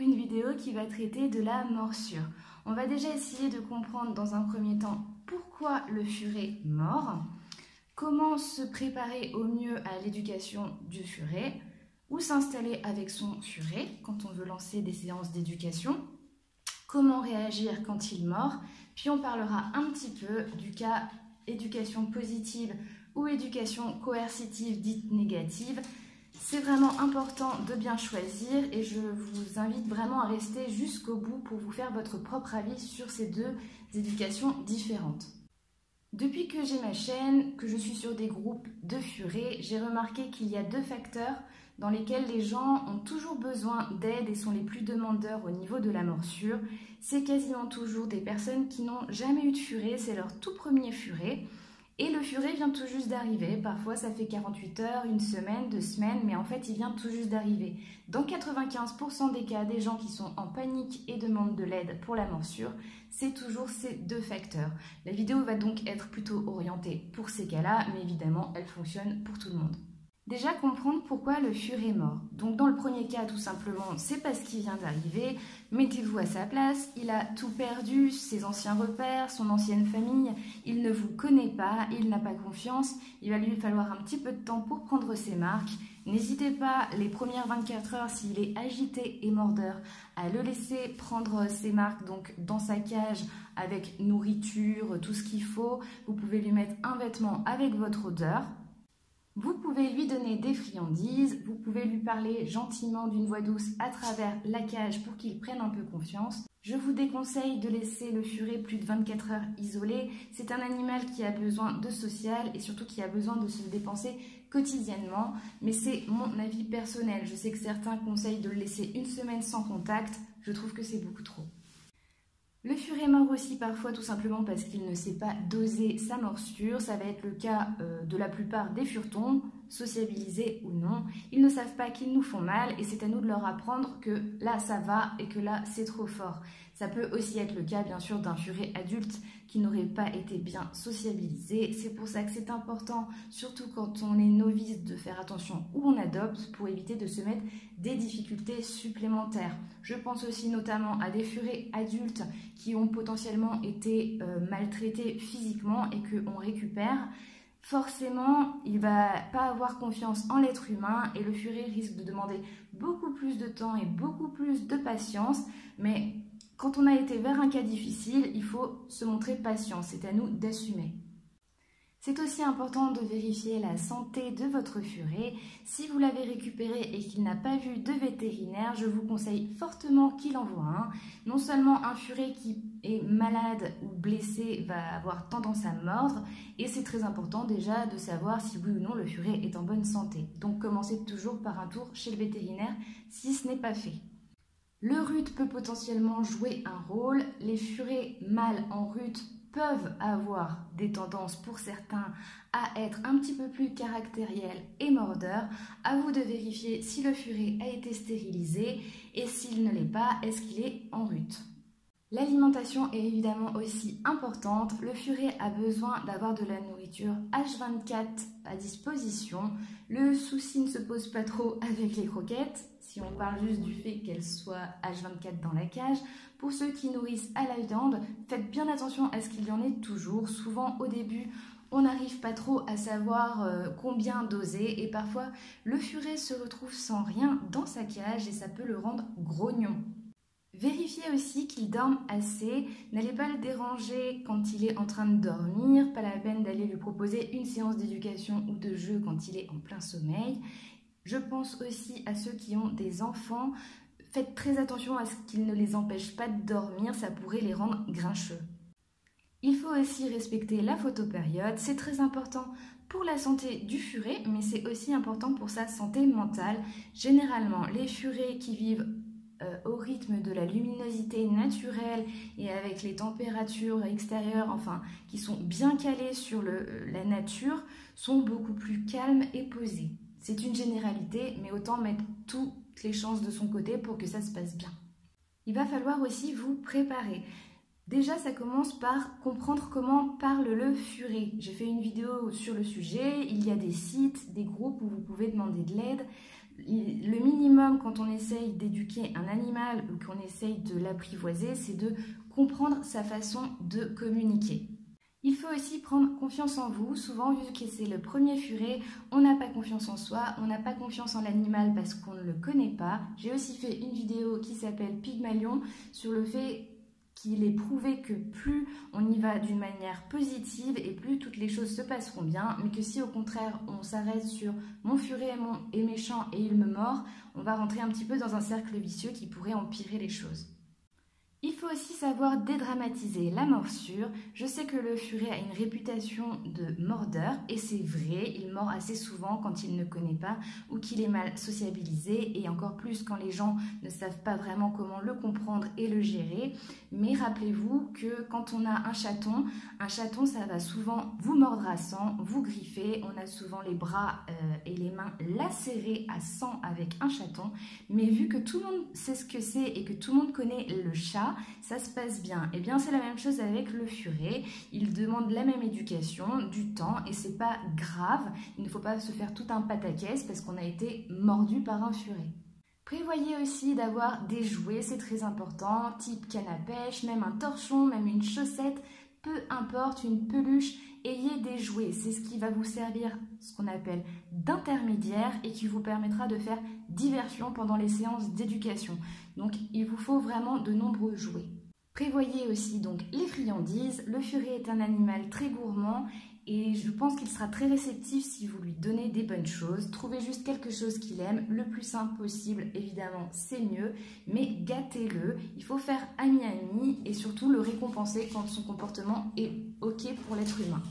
une vidéo qui va traiter de la morsure. On va déjà essayer de comprendre dans un premier temps pourquoi le furet mord, comment se préparer au mieux à l'éducation du furet, où s'installer avec son furet quand on veut lancer des séances d'éducation, comment réagir quand il mord, puis on parlera un petit peu du cas éducation positive ou éducation coercitive dite négative. C'est vraiment important de bien choisir et je vous invite vraiment à rester jusqu'au bout pour vous faire votre propre avis sur ces deux éducations différentes. Depuis que j'ai ma chaîne, que je suis sur des groupes de furets, j'ai remarqué qu'il y a deux facteurs dans lesquels les gens ont toujours besoin d'aide et sont les plus demandeurs au niveau de la morsure. C'est quasiment toujours des personnes qui n'ont jamais eu de furet, c'est leur tout premier furet. Et le furet vient tout juste d'arriver, parfois ça fait 48 heures, une semaine, 2 semaines, mais en fait il vient tout juste d'arriver. Dans 95% des cas, des gens qui sont en panique et demandent de l'aide pour la morsure, c'est toujours ces deux facteurs. La vidéo va donc être plutôt orientée pour ces cas-là, mais évidemment elle fonctionne pour tout le monde. Déjà comprendre pourquoi le furet mord. Donc dans le premier cas, tout simplement, c'est parce qu'il vient d'arriver. Mettez-vous à sa place, il a tout perdu, ses anciens repères, son ancienne famille, il ne vous connaît pas, il n'a pas confiance, il va lui falloir un petit peu de temps pour prendre ses marques. N'hésitez pas, les premières 24 heures, s'il est agité et mordeur, à le laisser prendre ses marques donc dans sa cage avec nourriture, tout ce qu'il faut. Vous pouvez lui mettre un vêtement avec votre odeur. Vous pouvez lui donner des friandises, vous pouvez lui parler gentiment d'une voix douce à travers la cage pour qu'il prenne un peu confiance. Je vous déconseille de laisser le furet plus de 24 heures isolé. C'est un animal qui a besoin de social et surtout qui a besoin de se dépenser quotidiennement. Mais c'est mon avis personnel. Je sais que certains conseillent de le laisser une semaine sans contact. Je trouve que c'est beaucoup trop. Le furet mord aussi parfois tout simplement parce qu'il ne sait pas doser sa morsure. Ça va être le cas de la plupart des furetons, sociabilisés ou non. Ils ne savent pas qu'ils nous font mal et c'est à nous de leur apprendre que là ça va et que là c'est trop fort. Ça peut aussi être le cas bien sûr d'un furet adulte qui n'aurait pas été bien sociabilisé. C'est pour ça que c'est important, surtout quand on est novice, de faire attention où on adopte pour éviter de se mettre des difficultés supplémentaires. Je pense aussi notamment à des furets adultes qui ont potentiellement été maltraités physiquement et qu'on récupère. Forcément, il ne va pas avoir confiance en l'être humain et le furet risque de demander beaucoup plus de temps et beaucoup plus de patience. Mais quand on a été vers un cas difficile, il faut se montrer patient. C'est à nous d'assumer. C'est aussi important de vérifier la santé de votre furet. Si vous l'avez récupéré et qu'il n'a pas vu de vétérinaire, je vous conseille fortement qu'il en voie un. Non seulement un furet qui est malade ou blessé va avoir tendance à mordre, et c'est très important déjà de savoir si oui ou non le furet est en bonne santé. Donc commencez toujours par un tour chez le vétérinaire si ce n'est pas fait. Le rut peut potentiellement jouer un rôle. Les furets mâles en rut peuvent avoir des tendances pour certains à être un petit peu plus caractériels et mordeurs. À vous de vérifier si le furet a été stérilisé et s'il ne l'est pas, est-ce qu'il est en rut. L'alimentation est évidemment aussi importante. Le furet a besoin d'avoir de la nourriture H24 à disposition. Le souci ne se pose pas trop avec les croquettes, si on parle juste du fait qu'elles soient H24 dans la cage. Pour ceux qui nourrissent à la viande, faites bien attention à ce qu'il y en ait toujours. Souvent au début, on n'arrive pas trop à savoir combien doser et parfois le furet se retrouve sans rien dans sa cage et ça peut le rendre grognon. Vérifiez aussi qu'il dorme assez, n'allez pas le déranger quand il est en train de dormir, pas la peine d'aller lui proposer une séance d'éducation ou de jeu quand il est en plein sommeil. Je pense aussi à ceux qui ont des enfants, faites très attention à ce qu'ils ne les empêchent pas de dormir, ça pourrait les rendre grincheux. Il faut aussi respecter la photopériode, c'est très important pour la santé du furet, mais c'est aussi important pour sa santé mentale. Généralement, les furets qui vivent au rythme de la luminosité naturelle et avec les températures extérieures, enfin, qui sont bien calées sur la nature, sont beaucoup plus calmes et posés. C'est une généralité, mais autant mettre toutes les chances de son côté pour que ça se passe bien. Il va falloir aussi vous préparer. Déjà, ça commence par comprendre comment parle le furet. J'ai fait une vidéo sur le sujet, il y a des sites, des groupes où vous pouvez demander de l'aide. Le minimum quand on essaye d'éduquer un animal ou qu'on essaye de l'apprivoiser, c'est de comprendre sa façon de communiquer. Il faut aussi prendre confiance en vous. Souvent, vu que c'est le premier furet, on n'a pas confiance en soi, on n'a pas confiance en l'animal parce qu'on ne le connaît pas. J'ai aussi fait une vidéo qui s'appelle Pygmalion sur le fait qu'il est prouvé que plus on y va d'une manière positive et plus toutes les choses se passeront bien, mais que si au contraire on s'arrête sur mon furet est méchant et il me mord, on va rentrer un petit peu dans un cercle vicieux qui pourrait empirer les choses. Il faut aussi savoir dédramatiser la morsure. Je sais que le furet a une réputation de mordeur et c'est vrai, il mord assez souvent quand il ne connaît pas ou qu'il est mal sociabilisé et encore plus quand les gens ne savent pas vraiment comment le comprendre et le gérer. Mais rappelez-vous que quand on a un chaton ça va souvent vous mordre à sang, vous griffer. On a souvent les bras et les mains lacérés à sang avec un chaton. Mais vu que tout le monde sait ce que c'est et que tout le monde connaît le chat, ça se passe bien. Et bien c'est la même chose avec le furet. Il demande la même éducation, du temps et c'est pas grave. Il ne faut pas se faire tout un pataquès parce qu'on a été mordu par un furet. Prévoyez aussi d'avoir des jouets, c'est très important, type canne à pêche, même un torchon, même une chaussette, peu importe, une peluche, ayez des jouets. C'est ce qui va vous servir, ce qu'on appelle d'intermédiaire et qui vous permettra de faire diversion pendant les séances d'éducation. Donc il vous faut vraiment de nombreux jouets. Prévoyez aussi donc les friandises. Le furet est un animal très gourmand et je pense qu'il sera très réceptif si vous lui donnez des bonnes choses. Trouvez juste quelque chose qu'il aime, le plus simple possible, évidemment c'est mieux, mais gâtez-le. Il faut faire ami-ami et surtout le récompenser quand son comportement est ok pour l'être humain.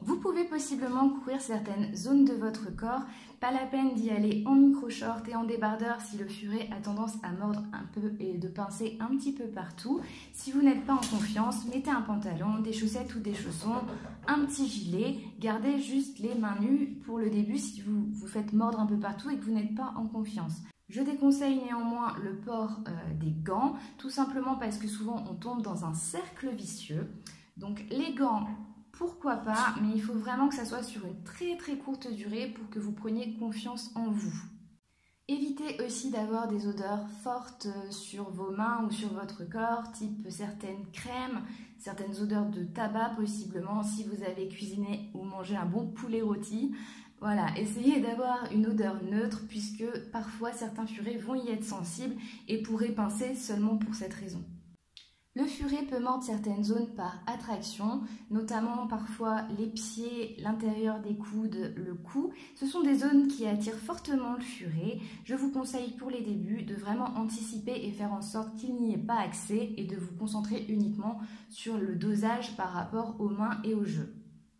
Vous pouvez possiblement couvrir certaines zones de votre corps, pas la peine d'y aller en micro-short et en débardeur si le furet a tendance à mordre un peu et de pincer un petit peu partout. Si vous n'êtes pas en confiance, mettez un pantalon, des chaussettes ou des chaussons, un petit gilet, gardez juste les mains nues pour le début si vous vous faites mordre un peu partout et que vous n'êtes pas en confiance. Je déconseille néanmoins le port des gants, tout simplement parce que souvent on tombe dans un cercle vicieux. Donc les gants, pourquoi pas, mais il faut vraiment que ça soit sur une très courte durée pour que vous preniez confiance en vous. Évitez aussi d'avoir des odeurs fortes sur vos mains ou sur votre corps, type certaines crèmes, certaines odeurs de tabac possiblement si vous avez cuisiné ou mangé un bon poulet rôti. Voilà, essayez d'avoir une odeur neutre puisque parfois certains furets vont y être sensibles et pourraient pincer seulement pour cette raison. Le furet peut mordre certaines zones par attraction, notamment parfois les pieds, l'intérieur des coudes, le cou. Ce sont des zones qui attirent fortement le furet. Je vous conseille pour les débuts de vraiment anticiper et faire en sorte qu'il n'y ait pas accès et de vous concentrer uniquement sur le dosage par rapport aux mains et aux jeux.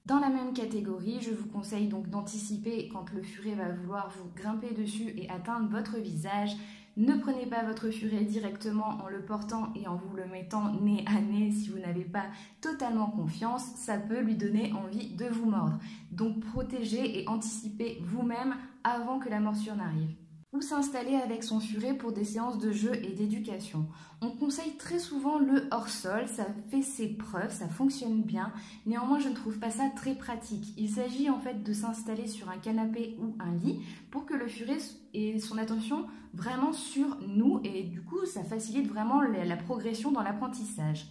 Dans la même catégorie, je vous conseille donc d'anticiper quand le furet va vouloir vous grimper dessus et atteindre votre visage. Ne prenez pas votre furet directement en le portant et en vous le mettant nez à nez si vous n'avez pas totalement confiance, ça peut lui donner envie de vous mordre. Donc protégez et anticipez vous-même avant que la morsure n'arrive. Ou s'installer avec son furet pour des séances de jeu et d'éducation. On conseille très souvent le hors-sol, ça fait ses preuves, ça fonctionne bien. Néanmoins, je ne trouve pas ça très pratique. Il s'agit en fait de s'installer sur un canapé ou un lit pour que le furet ait son attention vraiment sur nous et du coup, ça facilite vraiment la progression dans l'apprentissage.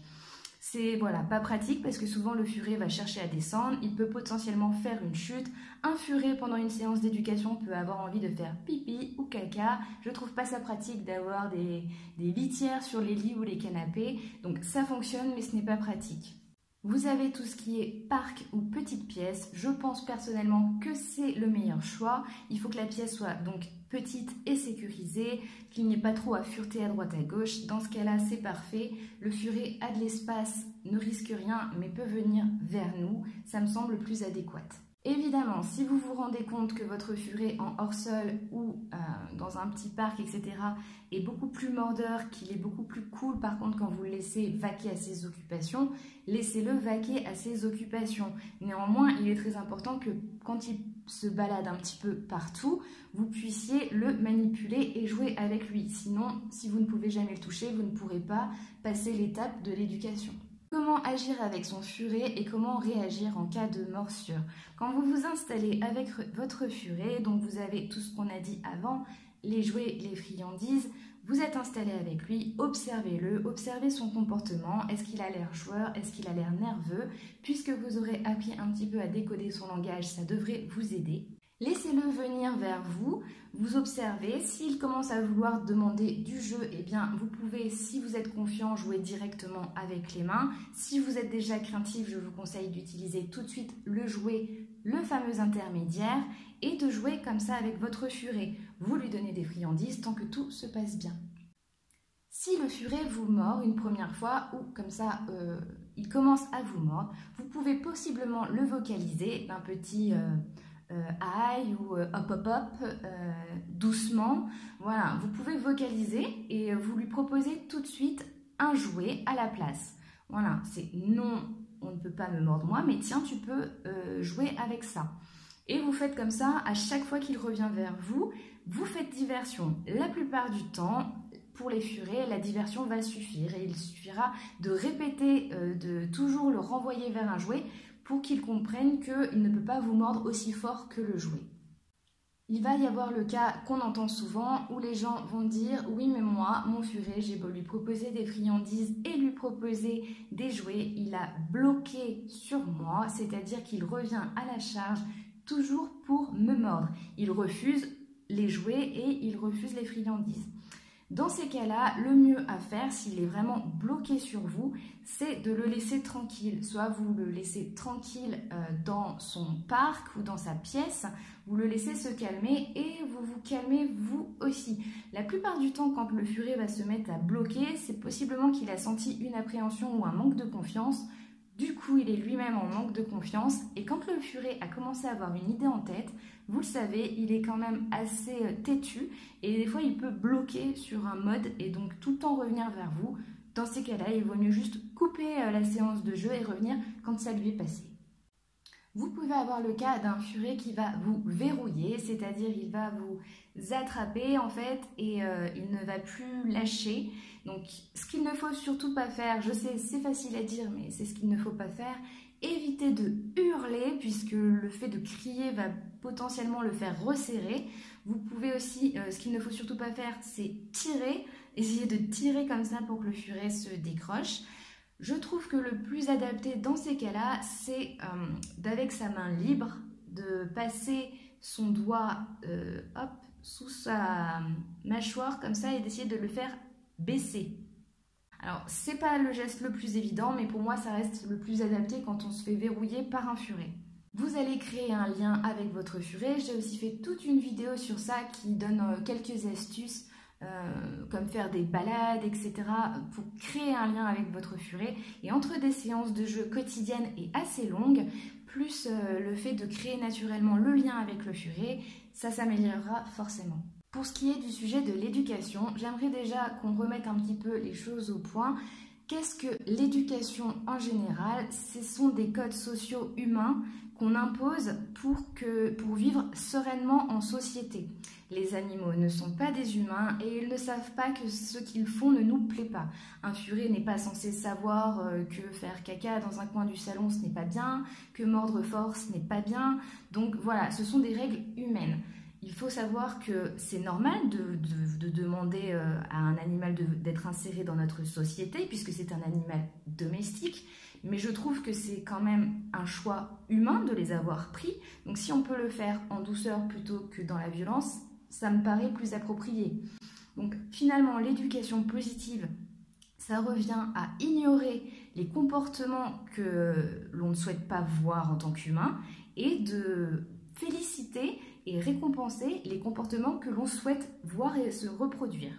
C'est pas pratique parce que souvent le furet va chercher à descendre, il peut potentiellement faire une chute. Un furet pendant une séance d'éducation peut avoir envie de faire pipi ou caca. Je trouve pas ça pratique d'avoir des litières sur les lits ou les canapés. Donc ça fonctionne mais ce n'est pas pratique. Vous avez tout ce qui est parc ou petite pièce. Je pense personnellement que c'est le meilleur choix. Il faut que la pièce soit donc petite et sécurisée, qu'il n'y ait pas trop à fureter à droite à gauche. Dans ce cas-là, c'est parfait. Le furet a de l'espace, ne risque rien, mais peut venir vers nous. Ça me semble plus adéquat. Évidemment, si vous vous rendez compte que votre furet en hors-sol ou dans un petit parc, etc. est beaucoup plus mordeur, qu'il est beaucoup plus cool par contre quand vous le laissez vaquer à ses occupations, laissez-le vaquer à ses occupations. Néanmoins, il est très important que quand il se balade un petit peu partout, vous puissiez le manipuler et jouer avec lui. Sinon, si vous ne pouvez jamais le toucher, vous ne pourrez pas passer l'étape de l'éducation. Comment agir avec son furet et comment réagir en cas de morsure. Quand vous vous installez avec votre furet, donc vous avez tout ce qu'on a dit avant, les jouets, les friandises. Vous êtes installé avec lui, observez-le, observez son comportement. Est-ce qu'il a l'air joueur? Est-ce qu'il a l'air nerveux? Puisque vous aurez appris un petit peu à décoder son langage, ça devrait vous aider. Laissez-le venir vers vous, vous observez. S'il commence à vouloir demander du jeu, eh bien vous pouvez, si vous êtes confiant, jouer directement avec les mains. Si vous êtes déjà craintif, je vous conseille d'utiliser tout de suite le jouet, le fameux intermédiaire, et de jouer comme ça avec votre furet. Vous lui donnez des friandises tant que tout se passe bien. Si le furet vous mord une première fois ou comme ça il commence à vous mordre, vous pouvez possiblement le vocaliser d'un petit aïe ou hop hop hop, doucement. Voilà, vous pouvez vocaliser et vous lui proposez tout de suite un jouet à la place. Voilà, c'est non, on ne peut pas me mordre moi, mais tiens, tu peux jouer avec ça. Et vous faites comme ça à chaque fois qu'il revient vers vous. Vous faites diversion. La plupart du temps, pour les furets, la diversion va suffire et il suffira de répéter, de toujours le renvoyer vers un jouet pour qu'il comprenne qu'il ne peut pas vous mordre aussi fort que le jouet. Il va y avoir le cas qu'on entend souvent où les gens vont dire « Oui, mais moi, mon furet, j'ai beau lui proposer des friandises et lui proposer des jouets, il a bloqué sur moi, c'est-à-dire qu'il revient à la charge toujours pour me mordre. Il refuse les jouets et il refuse les friandises. » Dans ces cas-là, le mieux à faire, s'il est vraiment bloqué sur vous, c'est de le laisser tranquille. Soit vous le laissez tranquille dans son parc ou dans sa pièce, vous le laissez se calmer et vous vous calmez vous aussi. La plupart du temps, quand le furet va se mettre à bloquer, c'est possiblement qu'il a senti une appréhension ou un manque de confiance. Du coup, il est lui-même en manque de confiance et quand le furet a commencé à avoir une idée en tête, vous le savez, il est quand même assez têtu et des fois il peut bloquer sur un mode et donc tout le temps revenir vers vous. Dans ces cas-là, il vaut mieux juste couper la séance de jeu et revenir quand ça lui est passé. Vous pouvez avoir le cas d'un furet qui va vous verrouiller, c'est-à-dire il va vous attraper en fait et il ne va plus lâcher. Donc ce qu'il ne faut surtout pas faire, je sais c'est facile à dire mais c'est ce qu'il ne faut pas faire, évitez de hurler puisque le fait de crier va potentiellement le faire resserrer. Vous pouvez aussi, ce qu'il ne faut surtout pas faire, c'est tirer, essayer de tirer comme ça pour que le furet se décroche. Je trouve que le plus adapté dans ces cas-là, c'est d'avec sa main libre, de passer son doigt hop, sous sa mâchoire comme ça et d'essayer de le faire baisser. Alors, c'est pas le geste le plus évident, mais pour moi, ça reste le plus adapté quand on se fait verrouiller par un furet. Vous allez créer un lien avec votre furet. J'ai aussi fait toute une vidéo sur ça qui donne quelques astuces comme faire des balades, etc. pour créer un lien avec votre furet. Et entre des séances de jeu quotidiennes et assez longues, plus le fait de créer naturellement le lien avec le furet, ça s'améliorera forcément. Pour ce qui est du sujet de l'éducation, j'aimerais déjà qu'on remette un petit peu les choses au point. Qu'est-ce que l'éducation en général? Ce sont des codes sociaux humains qu'on impose pour vivre sereinement en société. Les animaux ne sont pas des humains et ils ne savent pas que ce qu'ils font ne nous plaît pas. Un furet n'est pas censé savoir que faire caca dans un coin du salon ce n'est pas bien, que mordre fort ce n'est pas bien. Donc voilà, ce sont des règles humaines. Il faut savoir que c'est normal de demander à un animal d'être inséré dans notre société puisque c'est un animal domestique, mais je trouve que c'est quand même un choix humain de les avoir pris. Donc si on peut le faire en douceur plutôt que dans la violence, ça me paraît plus approprié. Donc finalement, l'éducation positive, ça revient à ignorer les comportements que l'on ne souhaite pas voir en tant qu'humain et de féliciter et récompenser les comportements que l'on souhaite voir et se reproduire.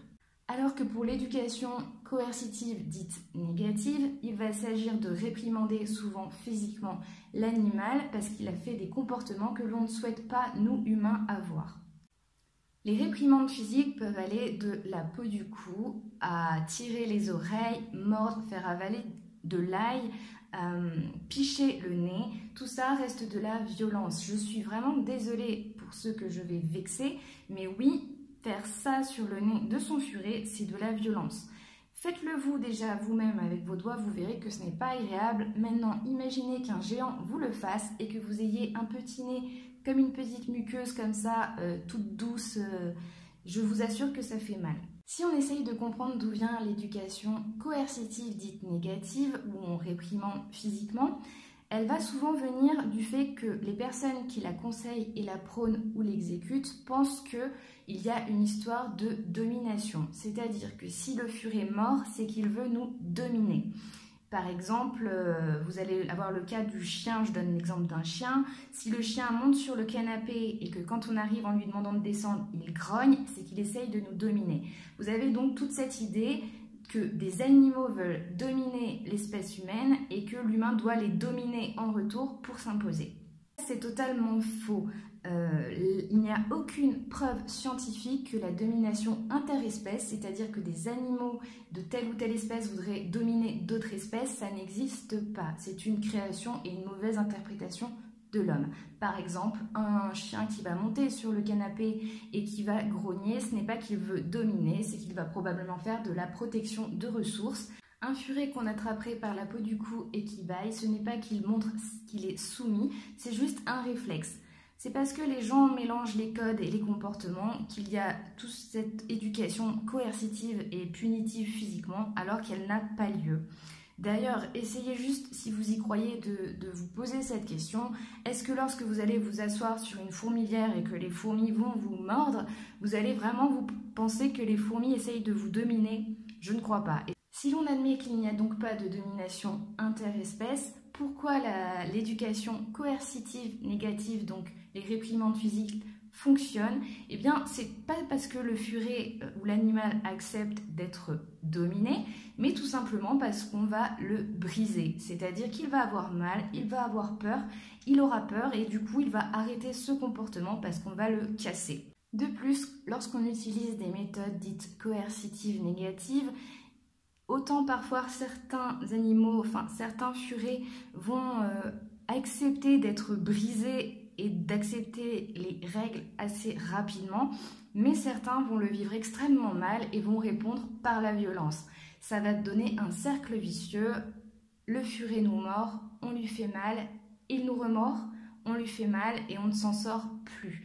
Alors que pour l'éducation coercitive dite négative, il va s'agir de réprimander souvent physiquement l'animal parce qu'il a fait des comportements que l'on ne souhaite pas, nous humains, avoir. Les réprimandes physiques peuvent aller de la peau du cou à tirer les oreilles, mordre, faire avaler de l'ail, picher le nez, tout ça reste de la violence. Je suis vraiment désolée pour ceux que je vais vexer, mais oui, faire ça sur le nez de son furet, c'est de la violence. Faites-le vous déjà vous-même avec vos doigts, vous verrez que ce n'est pas agréable. Maintenant, imaginez qu'un géant vous le fasse et que vous ayez un petit nez comme une petite muqueuse comme ça, toute douce Je vous assure que ça fait mal. Si on essaye de comprendre d'où vient l'éducation coercitive dite négative, où on réprimande physiquement, elle va souvent venir du fait que les personnes qui la conseillent et la prônent ou l'exécutent pensent qu'il y a une histoire de domination. C'est-à-dire que si le furet mord, c'est qu'il veut nous dominer. Par exemple, vous allez avoir le cas du chien, je donne l'exemple d'un chien. Si le chien monte sur le canapé et que quand on arrive en lui demandant de descendre, il grogne, c'est qu'il essaye de nous dominer. Vous avez donc toute cette idée que des animaux veulent dominer l'espèce humaine et que l'humain doit les dominer en retour pour s'imposer. C'est totalement faux. Il n'y a aucune preuve scientifique que la domination interespèce, c'est-à-dire que des animaux de telle ou telle espèce voudraient dominer d'autres espèces, ça n'existe pas. C'est une création et une mauvaise interprétation de l'homme. Par exemple, un chien qui va monter sur le canapé et qui va grogner, ce n'est pas qu'il veut dominer, c'est qu'il va probablement faire de la protection de ressources. Un furet qu'on attraperait par la peau du cou et qui bâille, ce n'est pas qu'il montre qu'il est soumis, c'est juste un réflexe. C'est parce que les gens mélangent les codes et les comportements qu'il y a toute cette éducation coercitive et punitive physiquement alors qu'elle n'a pas lieu. D'ailleurs, essayez juste, si vous y croyez, de vous poser cette question. Est-ce que lorsque vous allez vous asseoir sur une fourmilière et que les fourmis vont vous mordre, vous allez vraiment vous penser que les fourmis essayent de vous dominer? Je ne crois pas. Si l'on admet qu'il n'y a donc pas de domination interespèce, pourquoi l'éducation coercitive négative, donc les réprimandes physiques, fonctionnent? Eh bien, c'est pas parce que le furet ou l'animal accepte d'être dominé, mais tout simplement parce qu'on va le briser. C'est-à-dire qu'il va avoir mal, il va avoir peur, il aura peur et du coup, il va arrêter ce comportement parce qu'on va le casser. De plus, lorsqu'on utilise des méthodes dites coercitives négatives, autant parfois certains animaux, enfin certains furets vont accepter d'être brisés et d'accepter les règles assez rapidement, mais certains vont le vivre extrêmement mal et vont répondre par la violence. Ça va donner un cercle vicieux, le furet nous mord, on lui fait mal, il nous remord, on lui fait mal et on ne s'en sort plus.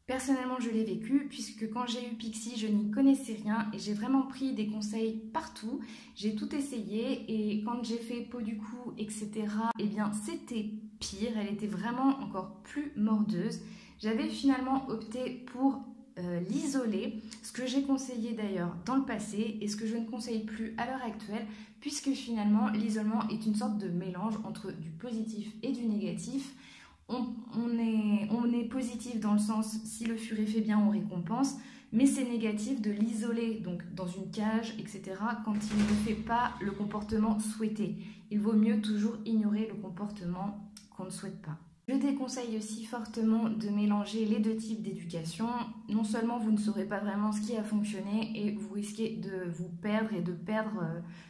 Personnellement, je l'ai vécu puisque quand j'ai eu Pixie, je n'y connaissais rien et j'ai vraiment pris des conseils partout. J'ai tout essayé et quand j'ai fait peau du cou, etc., eh bien, c'était pire. Elle était vraiment encore plus mordeuse. J'avais finalement opté pour l'isoler, ce que j'ai conseillé d'ailleurs dans le passé et ce que je ne conseille plus à l'heure actuelle puisque finalement, l'isolement est une sorte de mélange entre du positif et du négatif. On est positif dans le sens, si le furet fait bien, on récompense, mais c'est négatif de l'isoler, donc dans une cage, etc., quand il ne fait pas le comportement souhaité. Il vaut mieux toujours ignorer le comportement qu'on ne souhaite pas. Je déconseille aussi fortement de mélanger les deux types d'éducation. Non seulement vous ne saurez pas vraiment ce qui a fonctionné et vous risquez de vous perdre et de perdre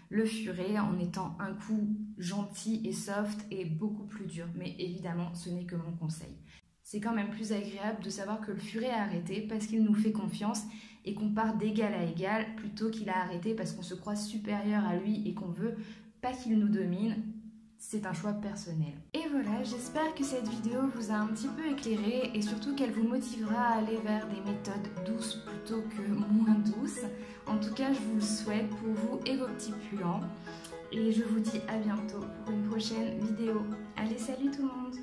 le furet en étant un coup gentil et soft et beaucoup plus dur. Mais évidemment, ce n'est que mon conseil. C'est quand même plus agréable de savoir que le furet a arrêté parce qu'il nous fait confiance et qu'on part d'égal à égal plutôt qu'il a arrêté parce qu'on se croit supérieur à lui et qu'on veut pas qu'il nous domine. C'est un choix personnel. Et voilà, j'espère que cette vidéo vous a un petit peu éclairé et surtout qu'elle vous motivera à aller vers des méthodes douces plutôt que moins douces. En tout cas, je vous le souhaite pour vous et vos petits puants. Et je vous dis à bientôt pour une prochaine vidéo. Allez, salut tout le monde!